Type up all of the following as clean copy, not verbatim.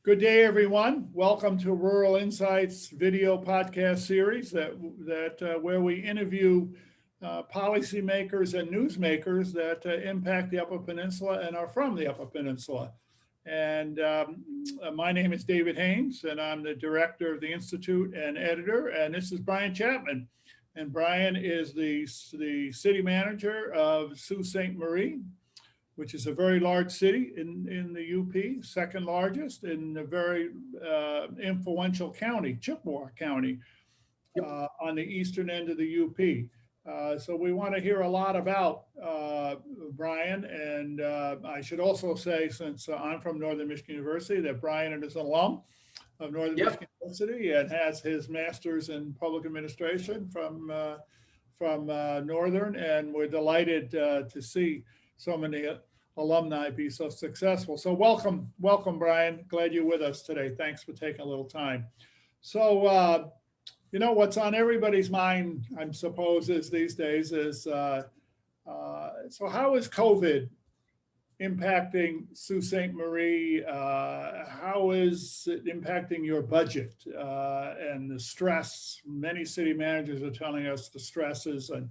Good day, everyone. Welcome to Rural Insights video podcast series where we interview policymakers and newsmakers that impact the Upper Peninsula and are from the Upper Peninsula. And my name is David Haynes, and I'm the director of the Institute and editor. And this is Brian Chapman. And Brian is the city manager of Sault Ste. Marie, which is a very large city in the UP, second largest in a very influential county, Chippewa County, on the eastern end of the UP. So we want to hear a lot about Brian. And I should also say, since I'm from Northern Michigan University, that Brian is an alum of Northern Michigan University and has his master's in public administration from Northern. And we're delighted to see so many alumni be so successful. So welcome, Brian. Glad you're with us today. Thanks for taking a little time. So, what's on everybody's mind, I suppose, these days is, so how is COVID impacting Sault Ste. Marie? How is it impacting your budget and the stress? Many city managers are telling us the stresses and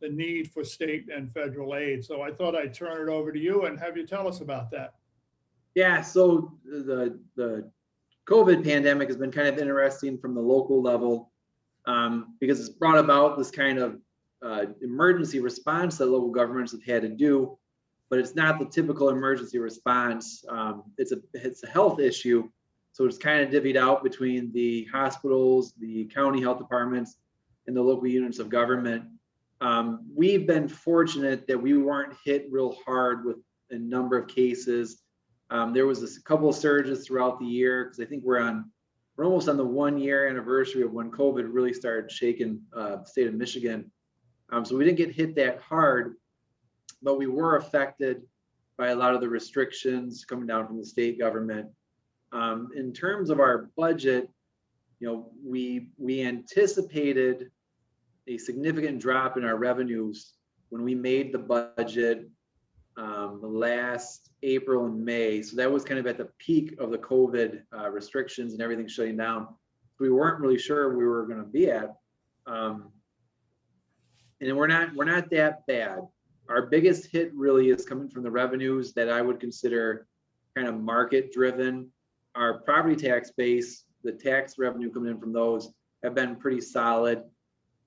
the need for state and federal aid. So I thought I'd turn it over to you and have you tell us about that. Yeah, so the COVID pandemic has been kind of interesting from the local level because it's brought about this kind of emergency response that local governments have had to do, but it's not the typical emergency response. It's a health issue. So it's kind of divvied out between the hospitals, the county health departments, and the local units of government. We've been fortunate that we weren't hit real hard with a number of cases. There was a couple of surges throughout the year because I think we're almost on the 1-year anniversary of when COVID really started shaking the state of Michigan. So we didn't get hit that hard, but we were affected by a lot of the restrictions coming down from the state government. In terms of our budget, we anticipated a significant drop in our revenues when we made the budget last April and May. So that was kind of at the peak of the COVID restrictions and everything shutting down. We weren't really sure we were going to be at, and we're not that bad. Our biggest hit really is coming from the revenues that I would consider kind of market driven. Our property tax base, the tax revenue coming in from those have been pretty solid.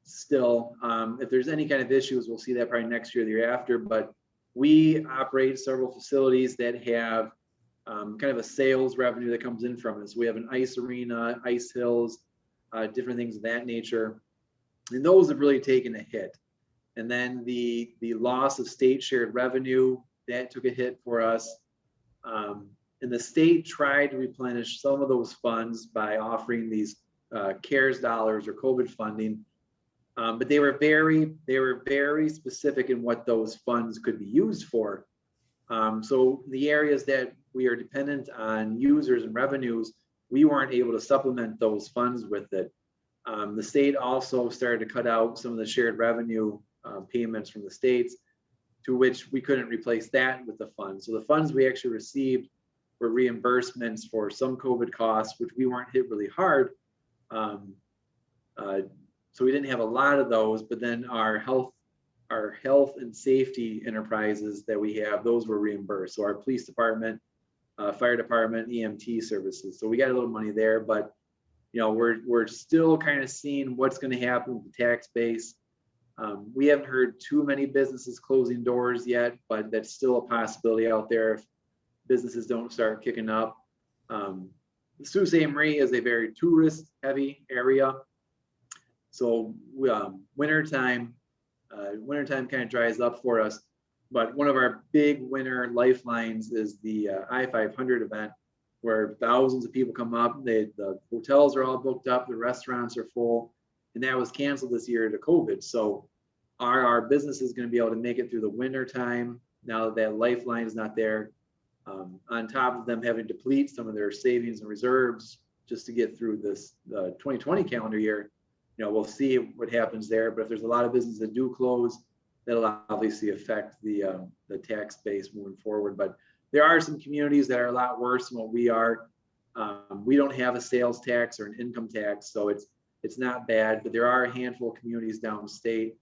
Still, if there's any kind of issues, we'll see that probably next year or the year after. But we operate several facilities that have kind of a sales revenue that comes in from us. We have an ice arena, ice hills, different things of that nature, and those have really taken a hit. And then the loss of state shared revenue, that took a hit for us. And the state tried to replenish some of those funds by offering these CARES dollars or COVID funding. But they were very specific in what those funds could be used for. So the areas that we are dependent on users and revenues, we weren't able to supplement those funds with it. The state also started to cut out some of the shared revenue payments from the states, to which we couldn't replace that with the funds. So the funds we actually received were reimbursements for some COVID costs, which we weren't hit really hard. So we didn't have a lot of those, but then our health and safety enterprises that we have, those were reimbursed. So our police department, fire department, EMT services. So we got a little money there, but we're still kind of seeing what's going to happen with the tax base. We haven't heard too many businesses closing doors yet, but that's still a possibility out there if businesses don't start kicking up. Sault Ste. Marie is a very tourist heavy area. So wintertime kind of dries up for us. But one of our big winter lifelines is the I-500 event, where thousands of people come up. The hotels are all booked up, the restaurants are full, and that was canceled this year to COVID. So our business is going to be able to make it through the winter time now that lifeline is not there. On top of them having to deplete some of their savings and reserves just to get through the 2020 calendar year. We'll see what happens there, but if there's a lot of businesses that do close, that'll obviously affect the tax base moving forward. But there are some communities that are a lot worse than what we are. We don't have a sales tax or an income tax, so it's not bad, but there are a handful of communities downstate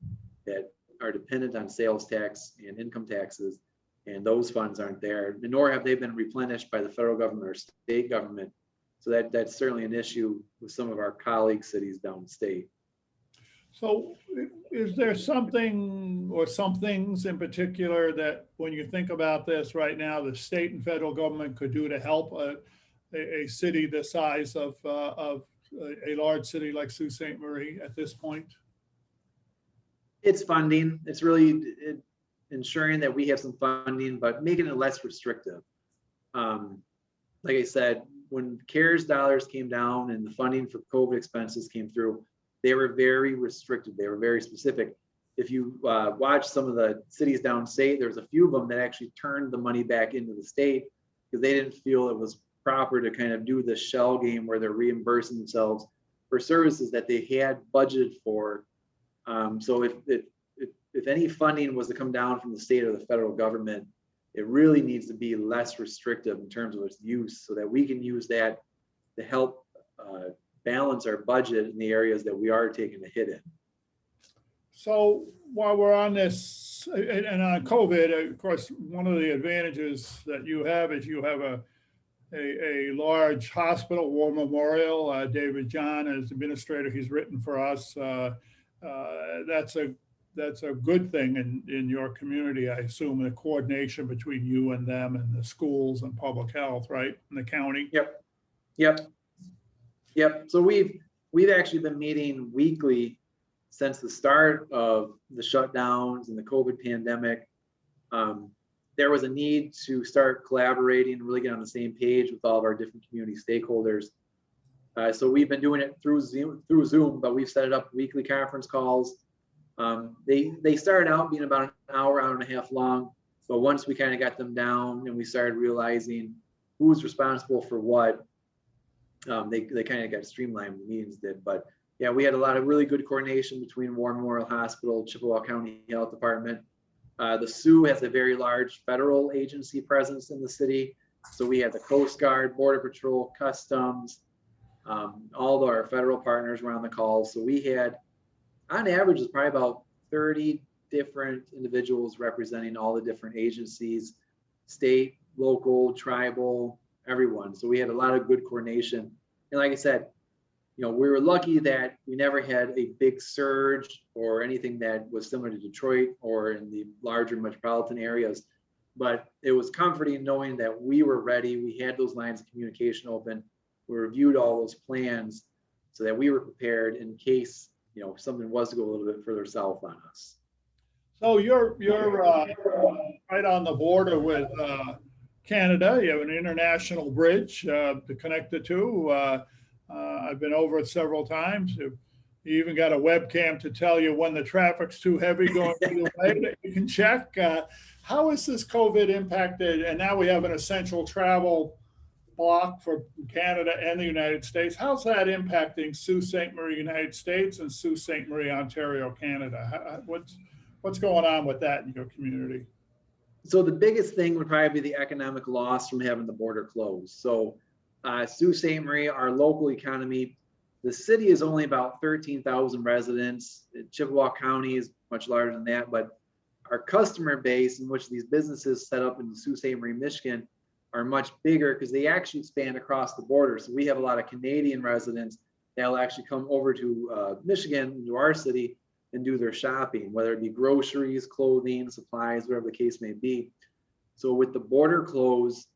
that are dependent on sales tax and income taxes, and those funds aren't there, nor have they been replenished by the federal government or state government. So that's certainly an issue with some of our colleague cities downstate. So is there something or some things in particular that when you think about this right now, the state and federal government could do to help a city the size of a large city like Sault Ste. Marie at this point? It's funding. It's really ensuring that we have some funding, but making it less restrictive. Like I said, when CARES dollars came down and the funding for COVID expenses came through, they were very restricted. They were very specific. If you watch some of the cities downstate, there's a few of them that actually turned the money back into the state because they didn't feel it was proper to kind of do the shell game where they're reimbursing themselves for services that they had budgeted for. So if any funding was to come down from the state or the federal government, it really needs to be less restrictive in terms of its use so that we can use that to help balance our budget in the areas that we are taking a hit in. So while we're on this and on COVID, of course, one of the advantages that you have is you have a large hospital, War Memorial. David John, as administrator, he's written for us. That's a good thing in your community, I assume, the coordination between you and them and the schools and public health, right, in the county? Yep. So we've actually been meeting weekly since the start of the shutdowns and the COVID pandemic. There was a need to start collaborating and really get on the same page with all of our different community stakeholders. So we've been doing it through Zoom, but we've set it up weekly conference calls. They started out being about an hour and a half long, but once we kind of got them down and we started realizing who's responsible for what, they kind of got streamlined, the meetings did. But yeah, we had a lot of really good coordination between War Memorial Hospital, Chippewa County Health Department. The Soo has a very large federal agency presence in the city. So we had the Coast Guard, Border Patrol, Customs, all of our federal partners were on the call. So we had, on average, it's probably about 30 different individuals representing all the different agencies, state, local, tribal, everyone. So we had a lot of good coordination. And like I said, we were lucky that we never had a big surge or anything that was similar to Detroit or in the larger metropolitan areas. But it was comforting knowing that we were ready. We had those lines of communication open. We reviewed all those plans so that we were prepared in case something was to go a little bit further south on us. So you're right on the border with Canada. You have an international bridge to connect the two. I've been over it several times. You even got a webcam to tell you when the traffic's too heavy going the way that you can check. How has this COVID impacted? And now we have an essential travel block for Canada and the United States. How's that impacting Sault Ste. Marie, United States, and Sault Ste. Marie, Ontario, Canada? What's going on with that in your community? So the biggest thing would probably be the economic loss from having the border closed. So Sault Ste. Marie, our local economy, the city is only about 13,000 residents. Chippewa County is much larger than that, but our customer base in which these businesses set up in Sault Ste. Marie, Michigan, are much bigger because they actually span across the border. So we have a lot of Canadian residents that'll actually come over to Michigan, to our city, and do their shopping, whether it be groceries, clothing, supplies, whatever the case may be. So with the border closed,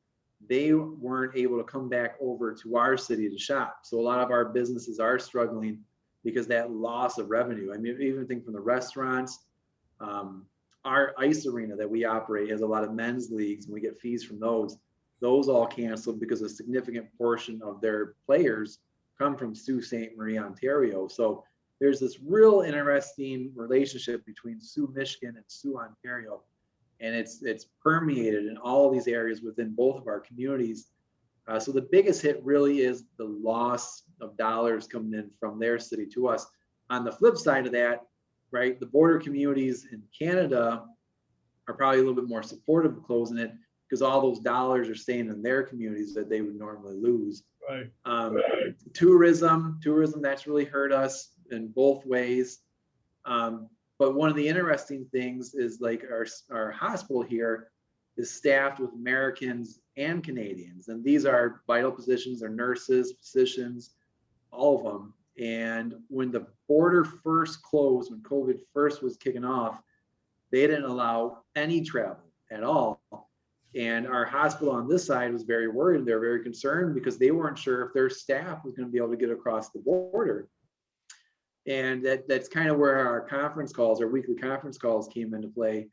they weren't able to come back over to our city to shop. So a lot of our businesses are struggling because that loss of revenue. I mean, even think from the restaurants, our ice arena that we operate has a lot of men's leagues and we get fees from those. Those all canceled because a significant portion of their players come from Sault Ste. Marie, Ontario. So there's this real interesting relationship between Soo, Michigan and Soo, Ontario. And it's permeated in all of these areas within both of our communities. So the biggest hit really is the loss of dollars coming in from their city to us. On the flip side of that, right, the border communities in Canada are probably a little bit more supportive of closing it because all those dollars are staying in their communities that they would normally lose. Right. Tourism, that's really hurt us in both ways. But one of the interesting things is like our hospital here is staffed with Americans and Canadians. And these are vital positions, they're nurses, physicians, all of them. And when the border first closed, when COVID first was kicking off, they didn't allow any travel at all. And our hospital on this side was very worried. They're very concerned because they weren't sure if their staff was going to be able to get across the border. And that's kind of where our conference calls, our weekly conference calls came into play.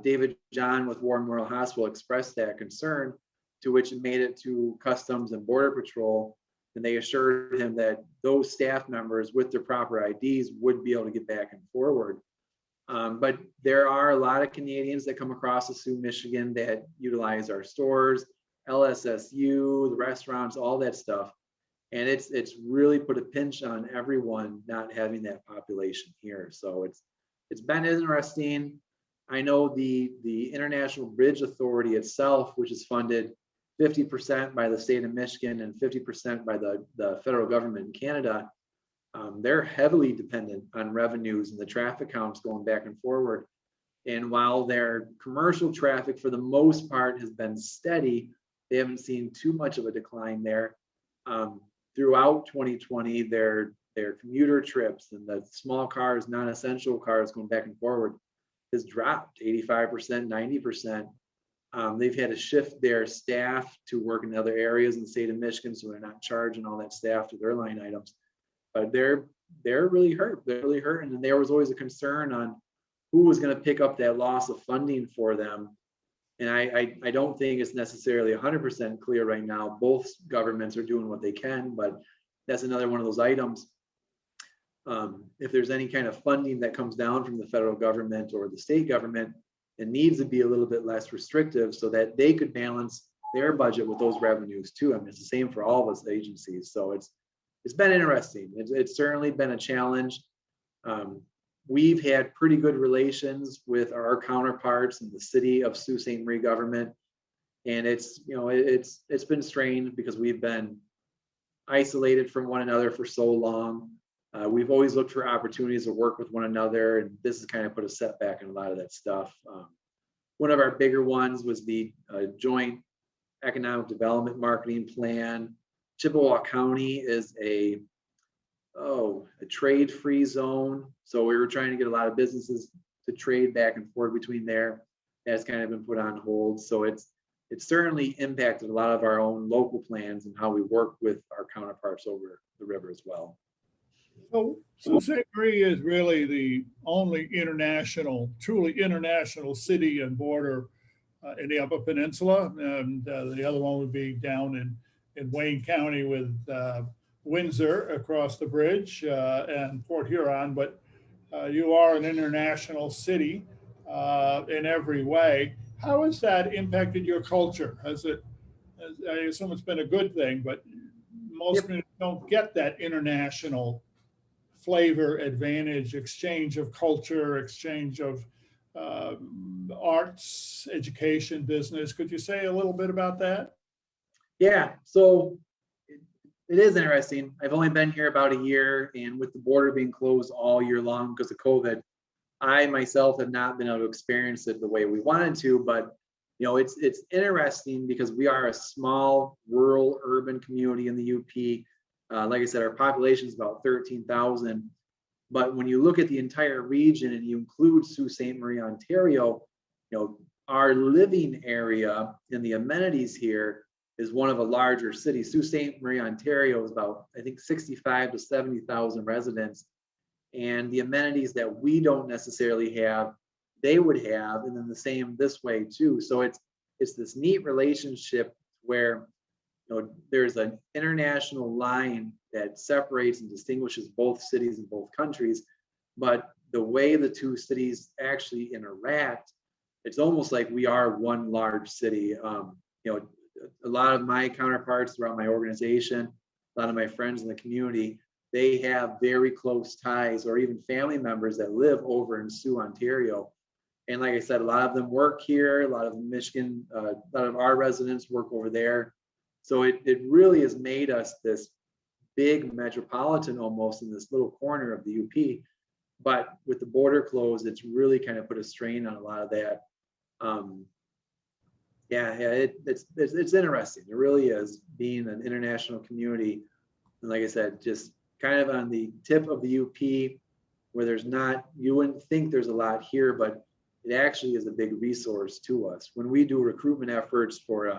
David John with War Memorial Hospital expressed that concern, to which it made it to Customs and Border Patrol. And they assured him that those staff members with their proper IDs would be able to get back and forward. But there are a lot of Canadians that come across to Soo, Michigan that utilize our stores, LSSU, the restaurants, all that stuff. And it's really put a pinch on everyone not having that population here. So it's been interesting. I know the International Bridge Authority itself, which is funded 50% by the state of Michigan and 50% by the federal government in Canada, they're heavily dependent on revenues and the traffic counts going back and forward. And while their commercial traffic for the most part has been steady, they haven't seen too much of a decline there. Throughout 2020, their commuter trips and the small cars, non-essential cars going back and forward has dropped 85%, 90%. They've had to shift their staff to work in other areas in the state of Michigan, so they're not charging all that staff to their line items. But they're really hurt. They're really hurting, and there was always a concern on who was going to pick up that loss of funding for them. And I don't think it's necessarily 100% clear right now. Both governments are doing what they can, but that's another one of those items. If there's any kind of funding that comes down from the federal government or the state government, it needs to be a little bit less restrictive so that they could balance their budget with those revenues too. I mean, it's the same for all of us agencies. So it's been interesting. It's certainly been a challenge. We've had pretty good relations with our counterparts in the city of Sault Ste. Marie government. And it's been strained because we've been isolated from one another for so long. We've always looked for opportunities to work with one another, and this has kind of put a setback in a lot of that stuff. One of our bigger ones was the joint economic development marketing plan. Chippewa County is a trade-free zone. So we were trying to get a lot of businesses to trade back and forth between there. That's kind of been put on hold. So it's certainly impacted a lot of our own local plans and how we work with our counterparts over the river as well. So Sault Ste. Marie is really the only truly international city and border in the Upper Peninsula. And the other one would be down in Wayne County with Windsor across the bridge and Port Huron. But you are an international city in every way. How has that impacted your culture? I assume it's been a good thing, but most communities don't get that international flavor, advantage, exchange of culture, exchange of arts, education, business. Could you say a little bit about that? Yeah, so it is interesting. I've only been here about a year, and with the border being closed all year long because of COVID, I myself have not been able to experience it the way we wanted to. But it's interesting because we are a small rural urban community in the UP. Like I said, our population is about 13,000. But when you look at the entire region and you include Sault Ste. Marie, Ontario, our living area and the amenities here is one of a larger cities. Sault Ste. Marie, Ontario is about, I think, 65 to 70,000 residents. And the amenities that we don't necessarily have, they would have, and then the same this way too. So it's this neat relationship where there's an international line that separates and distinguishes both cities and both countries, but the way the two cities actually interact, it's almost like we are one large city. A lot of my counterparts throughout my organization, a lot of my friends in the community, they have very close ties or even family members that live over in Soo, Ontario. And like I said, a lot of them work here, a lot of Michigan, a lot of our residents work over there. So it really has made us this big metropolitan almost in this little corner of the UP. But with the border closed, it's really kind of put a strain on a lot of that. It's interesting. It really is, being an international community. And like I said, just kind of on the tip of the UP, where there's not, you wouldn't think there's a lot here, but it actually is a big resource to us. When we do recruitment efforts for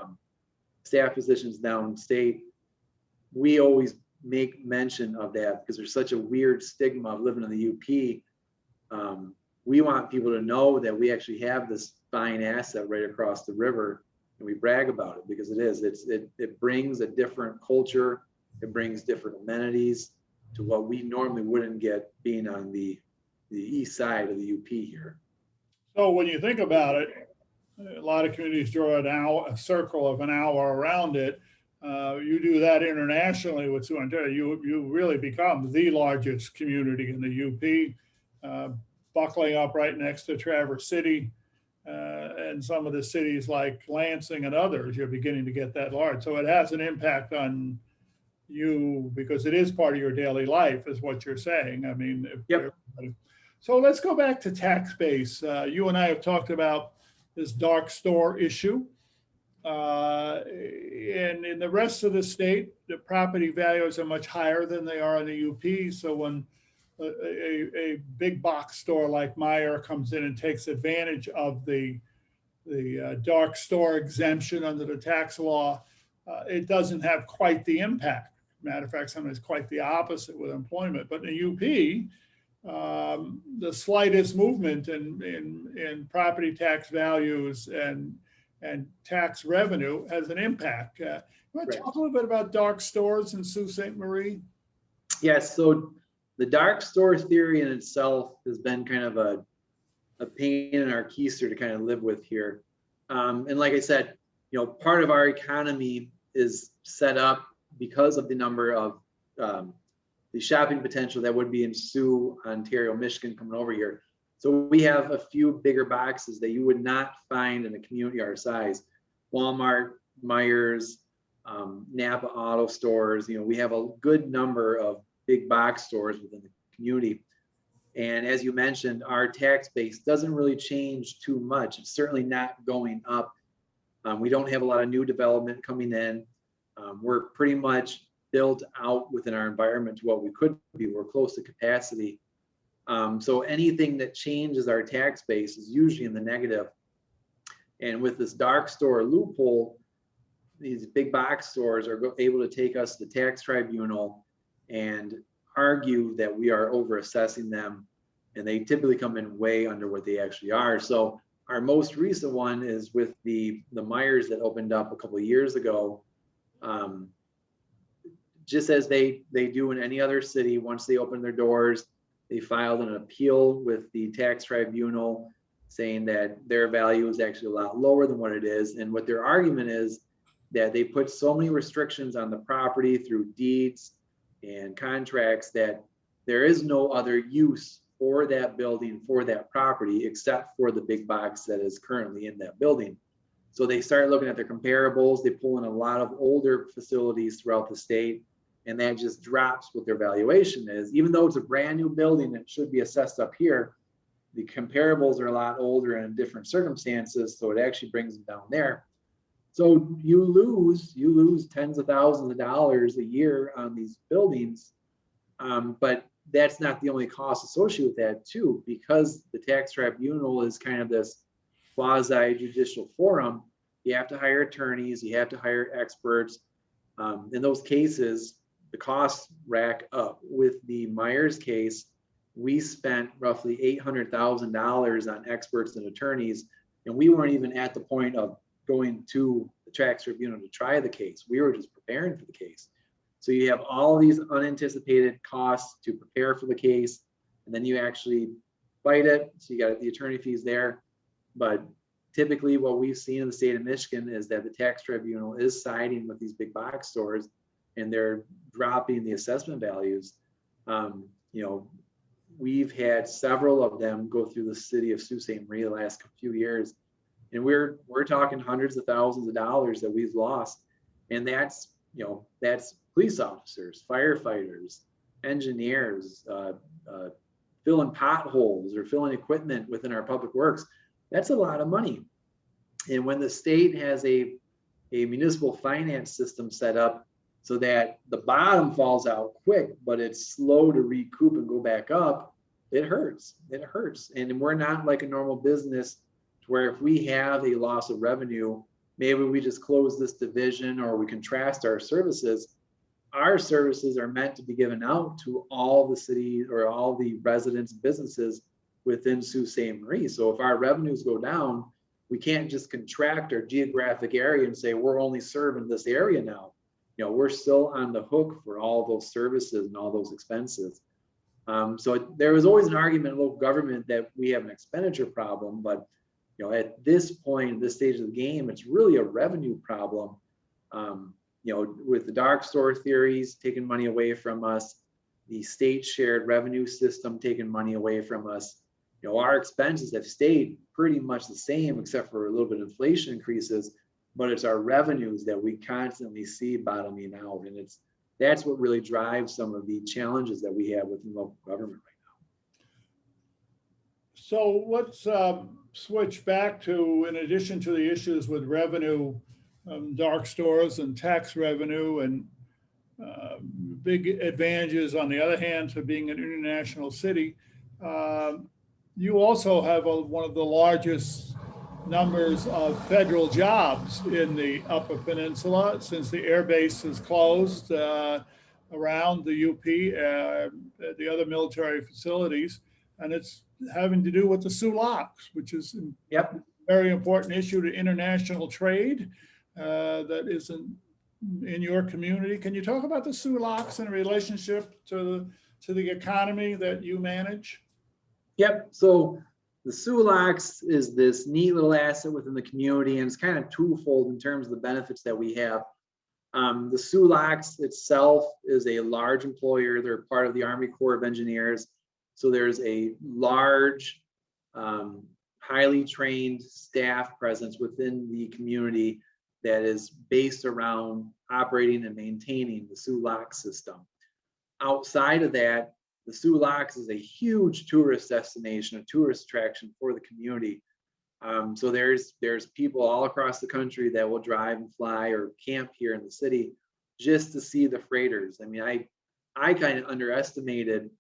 staff positions downstate, we always make mention of that because there's such a weird stigma of living in the UP. We want people to know that we actually have this fine asset right across the river, and we brag about it because it brings a different culture. It brings different amenities to what we normally wouldn't get being on the east side of the UP here. So when you think about it, a lot of communities draw a circle of an hour around it. You do that internationally with Sioux Ontario, you really become the largest community in the UP, buckling up right next to Traverse City, and some of the cities like Lansing and others. You're beginning to get that large. So it has an impact on you because it is part of your daily life, is what you're saying. I mean, Yep. So let's go back to tax base. You and I have talked about this dark store issue. And in the rest of the state, the property values are much higher than they are in the UP. So when a big box store like Meijer comes in and takes advantage of the dark store exemption under the tax law, it doesn't have quite the impact. Matter of fact, sometimes quite the opposite with employment. But in the UP, the slightest movement in property tax values and tax revenue has an impact. You want to talk a little bit about dark stores in Sault Ste. Marie? Yes, so the dark store theory in itself has been kind of a pain in our keister to kind of live with here. And like I said, part of our economy is set up because of the number of the shopping potential that would be in Soo, Ontario, Michigan coming over here. So we have a few bigger boxes that you would not find in a community our size. Walmart, Meijers, Napa Auto Stores. We have a good number of big box stores within the community. And as you mentioned, our tax base doesn't really change too much. It's certainly not going up. We don't have a lot of new development coming in. We're pretty much built out within our environment to what we could be. We're close to capacity. So anything that changes our tax base is usually in the negative. And with this dark store loophole, these big box stores are able to take us to the tax tribunal and argue that we are over-assessing them, and they typically come in way under what they actually are. So our most recent one is with the Meijers that opened up a couple of years ago. Just as they do in any other city, once they open their doors, they filed an appeal with the tax tribunal saying that their value is actually a lot lower than what it is. And what their argument is that they put so many restrictions on the property through deeds and contracts that there is no other use for that building, for that property, except for the big box that is currently in that building. So they start looking at their comparables. They pull in a lot of older facilities throughout the state, and that just drops what their valuation is. Even though it's a brand new building that should be assessed up here, the comparables are a lot older and in different circumstances, so it actually brings them down there. So you lose tens of thousands of dollars a year on these buildings, but that's not the only cost associated with that too, because the tax tribunal is kind of this quasi-judicial forum. You have to hire attorneys, you have to hire experts. In those cases, the costs rack up. With the Meijers case, we spent roughly $800,000 on experts and attorneys, and we weren't even at the point of going to the tax tribunal to try the case. We were just preparing for the case. So you have all these unanticipated costs to prepare for the case, and then you actually fight it. So you got the attorney fees there. But typically what we've seen in the state of Michigan is that the tax tribunal is siding with these big box stores, and they're dropping the assessment values. we've had several of them go through the city of Sault Ste. Marie the last few years, and we're talking hundreds of thousands of dollars that we've lost, and that's that's police officers, firefighters, engineers, filling potholes or filling equipment within our public works. That's a lot of money. And when the state has a municipal finance system set up so that the bottom falls out quick, but it's slow to recoup and go back up, it hurts. It hurts. And we're not like a normal business where if we have a loss of revenue, maybe we just close this division or we contrast our services. Our services are meant to be given out to all the city or all the residents, businesses within Sault Ste. Marie. So if our revenues go down, we can't just contract our geographic area and say we're only serving this area now. We're still on the hook for all those services and all those expenses. So there was always an argument in local government that we have an expenditure problem, but at this point, this stage of the game, it's really a revenue problem. With the dark store theories taking money away from us, the state shared revenue system taking money away from us, our expenses have stayed pretty much the same, except for a little bit of inflation increases, but it's our revenues that we constantly see bottoming out. And that's what really drives some of the challenges that we have within local government right now. So let's switch back to, in addition to the issues with revenue, dark stores and tax revenue and big advantages on the other hand to being an international city. You also have one of the largest numbers of federal jobs in the Upper Peninsula since the air base is closed around the UP, the other military facilities, and it's having to do with the Soo Locks, which is a very important issue to international trade that isn't in your community. Can you talk about the Soo Locks in relationship to the economy that you manage? Yep. So the Soo Locks is this neat little asset within the community, and it's kind of twofold in terms of the benefits that we have. The Soo Locks itself is a large employer. They're part of the Army Corps of Engineers. So there's a large, highly trained staff presence within the community that is based around operating and maintaining the Soo Locks system. Outside of that, the Soo Locks is a huge tourist destination, a tourist attraction for the community. So there's people all across the country that will drive and fly or camp here in the city just to see the freighters. I mean, I kind of underestimated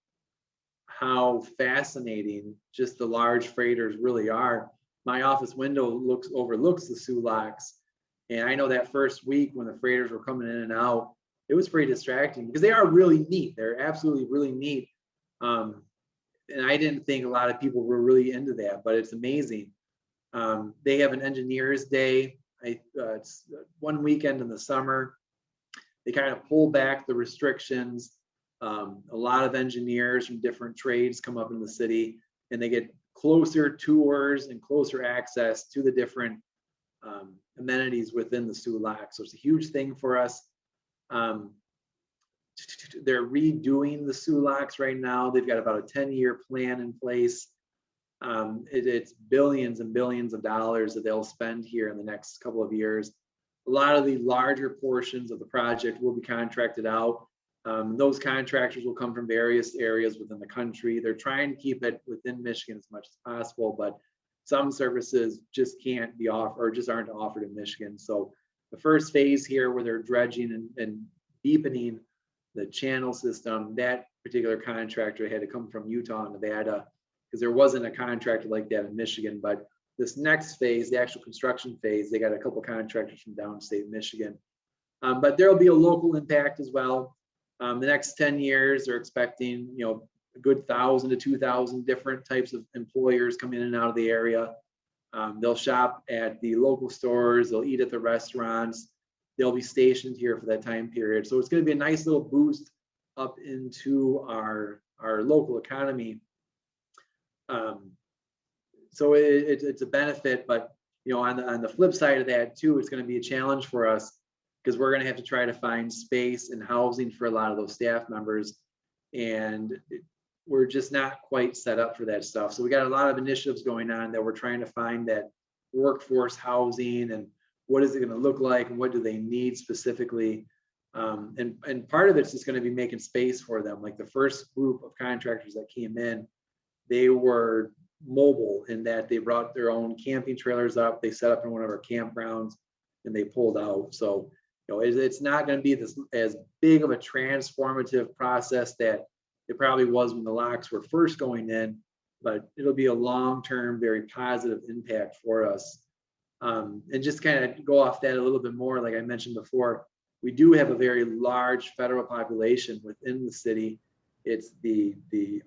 how fascinating just the large freighters really are. My office window overlooks the Soo Locks, and I know that first week when the freighters were coming in and out, it was pretty distracting because they are really neat. They're absolutely really neat. And I didn't think a lot of people were really into that, but it's amazing. They have an engineers day. It's one weekend in the summer. They kind of pull back the restrictions. A lot of engineers from different trades come up in the city, and they get closer tours and closer access to the different amenities within the Soo Locks. So it's a huge thing for us. They're redoing the Soo Locks right now. They've got about a 10-year plan in place. It's billions and billions of dollars that they'll spend here in the next couple of years. A lot of the larger portions of the project will be contracted out. Those contractors will come from various areas within the country. They're trying to keep it within Michigan as much as possible, but some services just can't be offered or just aren't offered in Michigan. So the first phase here where they're dredging and deepening the channel system, that particular contractor had to come from Utah and Nevada because there wasn't a contractor like that in Michigan. But this next phase, the actual construction phase, they got a couple contractors from downstate Michigan. But there'll be a local impact as well. The next 10 years, they're expecting, a good 1,000 to 2,000 different types of employers come in and out of the area. They'll shop at the local stores, they'll eat at the restaurants, they'll be stationed here for that time period. So it's going to be a nice little boost up into our local economy. So it's a benefit, but on the flip side of that too, it's going to be a challenge for us because we're going to have to try to find space and housing for a lot of those staff members. And we're just not quite set up for that stuff. So we got a lot of initiatives going on that we're trying to find that workforce housing and what is it going to look like and what do they need specifically. And part of it's just going to be making space for them. Like the first group of contractors that came in, they were mobile in that they brought their own camping trailers up. They set up in one of our campgrounds and they pulled out. So, it's not going to be this as big of a transformative process that it probably was when the locks were first going in, but it'll be a long-term, very positive impact for us. And just kind of go off that a little bit more, like I mentioned before, we do have a very large federal population within the city. It's the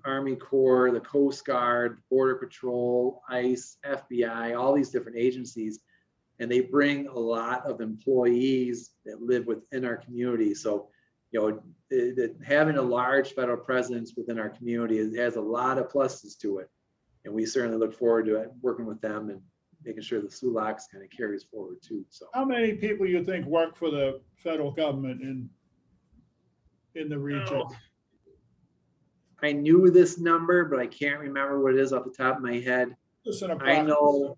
Army Corps, the Coast Guard, Border Patrol, ICE, FBI, all these different agencies, and they bring a lot of employees that live within our community. So, having a large federal presence within our community has a lot of pluses to it. And we certainly look forward to it, working with them and making sure the Soo Locks kind of carries forward too. So, how many people you think work for the federal government in the region? I knew this number, but I can't remember what it is off the top of my head. I know.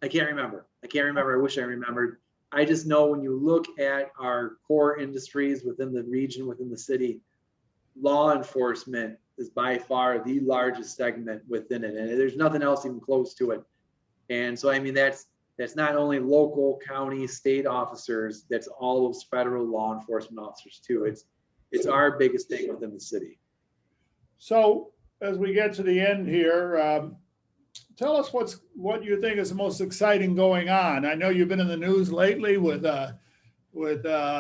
I can't remember. I wish I remembered. I just know when you look at our core industries within the region, within the city, law enforcement is by far the largest segment within it. And there's nothing else even close to it. And so, I mean, that's not only local, county, state officers, that's all those federal law enforcement officers too. It's our biggest thing within the city. So as we get to the end here, tell us what you think is the most exciting going on. I know you've been in the news lately with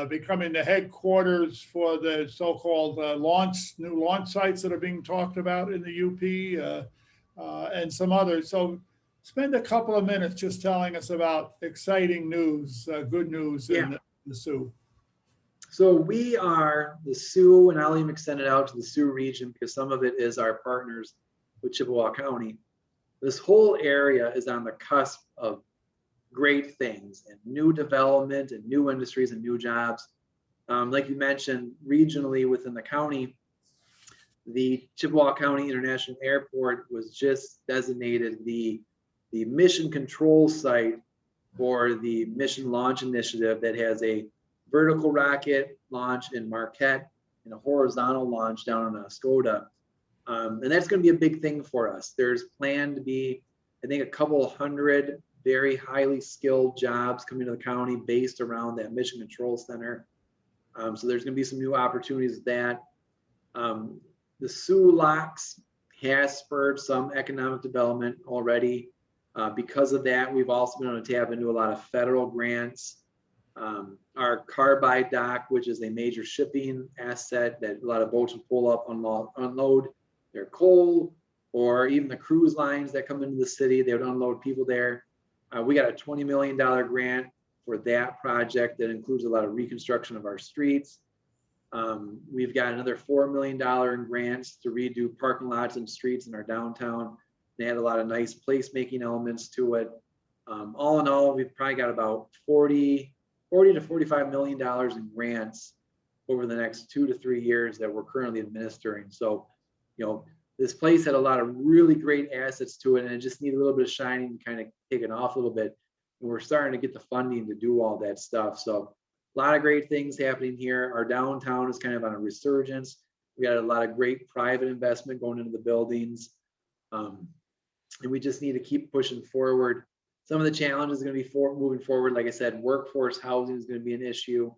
becoming the headquarters for the so-called new launch sites that are being talked about in the UP and some others. So spend a couple of minutes just telling us about exciting news, good news in the Soo. So we are the Soo, and I'll even extend it out to the Soo region because some of it is our partners with Chippewa County. This whole area is on the cusp of great things and new development and new industries and new jobs. Like you mentioned, regionally within the county, the Chippewa County International Airport was just designated the mission control site for the Mission Launch Initiative that has a vertical rocket launch in Marquette and a horizontal launch down in Oscoda. And that's going to be a big thing for us. There's planned to be, I think, a couple of hundred very highly skilled jobs coming to the county based around that mission control center. So there's going to be some new opportunities with that. The Soo Locks has spurred some economic development already. Because of that, we've also been able to tap into a lot of federal grants. Our carbide dock, which is a major shipping asset that a lot of boats will pull up, unload their coal, or even the cruise lines that come into the city, they would unload people there. We got a $20 million grant for that project that includes a lot of reconstruction of our streets. We've got another $4 million in grants to redo parking lots and streets in our downtown. They had a lot of nice placemaking elements to it. All in all, we've probably got about $40 to $45 million in grants over the next 2 to 3 years that we're currently administering. So, this place had a lot of really great assets to it, and it just needed a little bit of shining and kind of taking off a little bit. And we're starting to get the funding to do all that stuff. So a lot of great things happening here. Our downtown is kind of on a resurgence. We got a lot of great private investment going into the buildings. And we just need to keep pushing forward. Some of the challenges are going to be moving forward. Like I said, workforce housing is going to be an issue,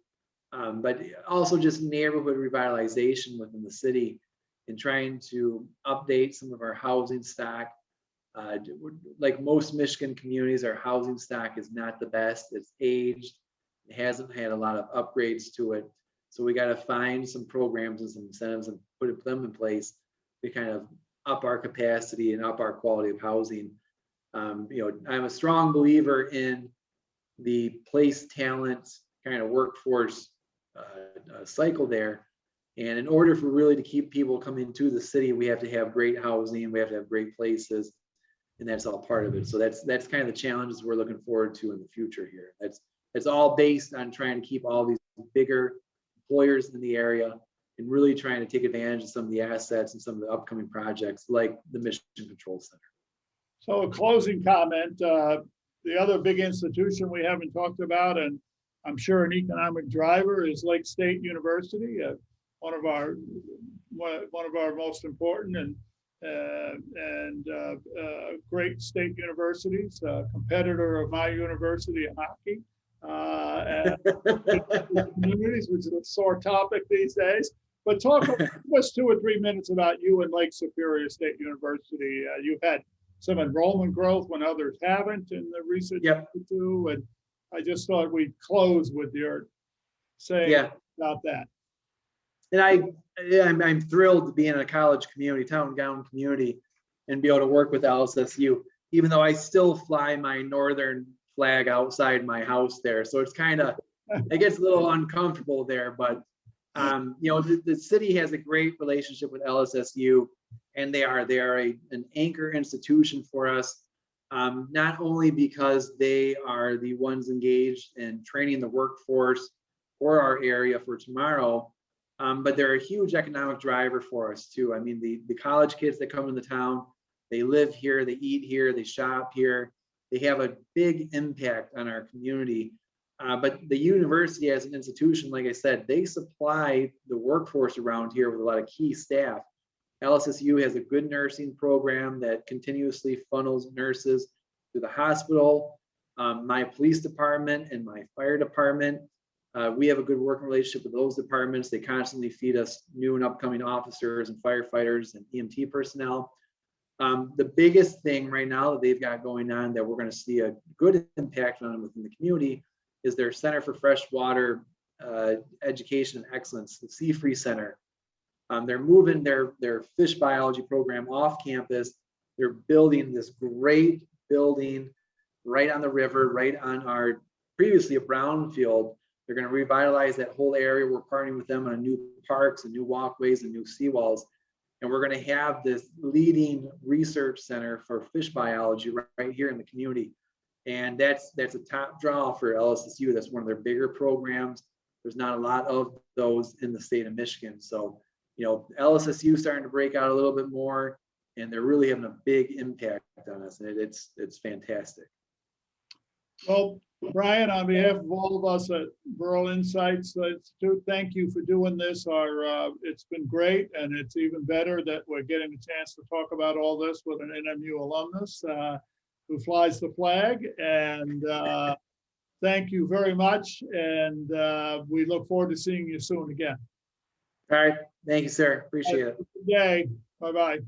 but also just neighborhood revitalization within the city and trying to update some of our housing stock. Like most Michigan communities, our housing stock is not the best. It's aged. It hasn't had a lot of upgrades to it. So we got to find some programs and some incentives and put them in place to kind of up our capacity and up our quality of housing. I'm a strong believer in the place talent kind of workforce cycle there. And in order for really to keep people coming to the city, we have to have great housing, we have to have great places, and that's all part of it. So that's kind of the challenges we're looking forward to in the future here. That's all based on trying to keep all these bigger employers in the area and really trying to take advantage of some of the assets and some of the upcoming projects like the Mission Control Center. So a closing comment, the other big institution we haven't talked about, and I'm sure an economic driver, is Lake State University, one of our most important and great state universities, competitor of my university in hockey, and communities, which is a sore topic these days. But talk us 2 or 3 minutes about you and Lake Superior State University. You've had some enrollment growth when others haven't in the recent year or two, and I just thought we'd close with your saying about that. And I'm thrilled to be in a college community, town and gown community, and be able to work with LSSU, even though I still fly my northern flag outside my house there. So it's kind of, it gets a little uncomfortable there, but you know, the city has a great relationship with LSSU, and they are an anchor institution for us, not only because they are the ones engaged in training the workforce for our area for tomorrow, but they're a huge economic driver for us too. I mean, the college kids that come into town, they live here, they eat here, they shop here, they have a big impact on our community. But the university as an institution, like I said, they supply the workforce around here with a lot of key staff. LSSU has a good nursing program that continuously funnels nurses to the hospital. My police department and my fire department, we have a good working relationship with those departments. They constantly feed us new and upcoming officers and firefighters and EMT personnel. The biggest thing right now that they've got going on that we're going to see a good impact on within the community is their Center for Freshwater Education and Excellence, the Sea-Free Center. They're moving their fish biology program off campus. They're building this great building right on the river, right on our previously a brownfield. They're going to revitalize that whole area. We're partnering with them on new parks and new walkways and new seawalls. And we're going to have this leading research center for fish biology right here in the community. And that's a top draw for LSSU. That's one of their bigger programs. There's not a lot of those in the state of Michigan. So, you know, LSSU starting to break out a little bit more, and they're really having a big impact on us. And it's fantastic. Well, Brian, on behalf of all of us at Rural Insights Institute, thank you for doing this. It's been great, and it's even better that we're getting a chance to talk about all this with an NMU alumnus who flies the flag. And thank you very much. And we look forward to seeing you soon again. All right. Thank you, sir. Appreciate it. Good day. Bye-bye.